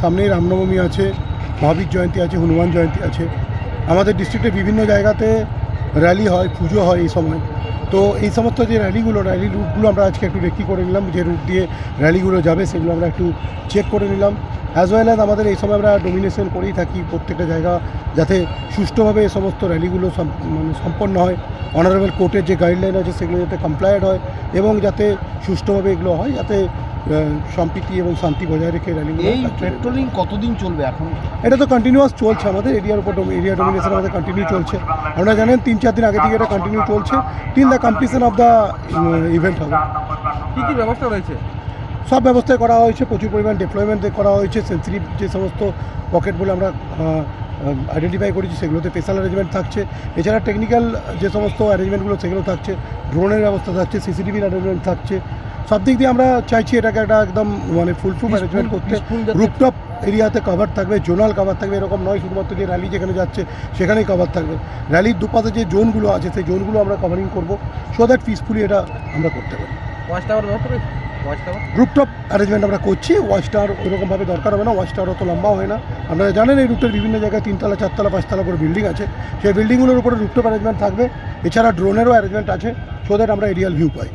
সামনেই রামনবমী আছে, মহাবীর জয়ন্তী আছে, হনুমান জয়ন্তী আছে। আমাদের ডিস্ট্রিক্টে বিভিন্ন জায়গাতে র্যালি হয়, পুজো হয় এই সময়। তো এই সমস্ত যে র্যালি রুটগুলো আমরা আজকে একটু রেকি করে নিলাম, যে রুট দিয়ে র্যালিগুলো যাবে সেগুলো আমরা একটু চেক করে নিলাম। অ্যাজ ওয়েল অ্যাজ আমাদের এই সময় আমরা ডোমিনেশন করেই থাকি প্রত্যেকটা জায়গা, যাতে সুষ্ঠুভাবে এই সমস্ত র্যালিগুলো সম্পন্ন হয়। অনারেবল কোর্টের যে গাইডলাইন আছে সেগুলো যাতে কমপ্লায়েড হয় এবং যাতে সুষ্ঠুভাবে এগুলো হয়, যাতে সম্প্রীতি এবং শান্তি বজায় রেখে র্যালিগুলো। এই পেট্রোলিং কতদিন চলবে এখন? এটা তো কন্টিনিউয়াস চলছে, আমাদের এরিয়ার উপর এরিয়া ডোমিনেশন আমাদের কন্টিনিউ চলছে। আপনারা জানেন 3-4 দিন আগে থেকে এটা কন্টিনিউ চলছে till the completion of the event হবে। কী কী ব্যবস্থা রয়েছে? সব ব্যবস্থায় করা হয়েছে, প্রচুর পরিমাণ ডেপ্লয়মেন্ট করা হয়েছে। সেন্সিটিভ যে সমস্ত পকেটগুলো আমরা আইডেন্টিফাই করেছি সেগুলোতে স্পেশাল অ্যারেঞ্জমেন্ট থাকছে। এছাড়া টেকনিক্যাল যে সমস্ত অ্যারেঞ্জমেন্টগুলো সেগুলো থাকছে, ড্রোনের ব্যবস্থা থাকছে, সিসিটিভির অ্যারেঞ্জমেন্ট থাকছে। সব দিক দিয়ে আমরা চাইছি এটাকে একটা একদম ফুলপ্রুফ অ্যারেঞ্জমেন্ট করতে। রুফটপ এরিয়াতে কভার থাকবে, জোনাল কভার থাকবে, এরকম নয় শুধুমাত্র যে র্যালি যেখানে যাচ্ছে সেখানেই কভার থাকবে। র্যালির দুপাশে যে জোনগুলো আছে সেই জোনগুলো আমরা কভারিং করবো, সো দ্যাট পিসফুলি এটা আমরা করতে পারি। ওয়াচ টাওয়ার ব্যবস্থা রয়েছে? রুফটপ অ্যারেঞ্জমেন্ট আমরা করছি। ওয়াচ টাওয়ার ওইরকমভাবে দরকার হবে না, ওয়াচ টাওয়ার অত লম্বা হয় না। আপনারা জানেন এই রুটের বিভিন্ন জায়গায় 3তলা 4তলা 5তলা করে বিল্ডিং আছে, সেই বিল্ডিংগুলোর উপরে রুফটপ অ্যারেঞ্জমেন্ট থাকবে। এছাড়া ড্রোনেরও অ্যারেঞ্জমেন্ট আছে, সো দ্যাট আমরা এরিয়াল ভিউ পাই।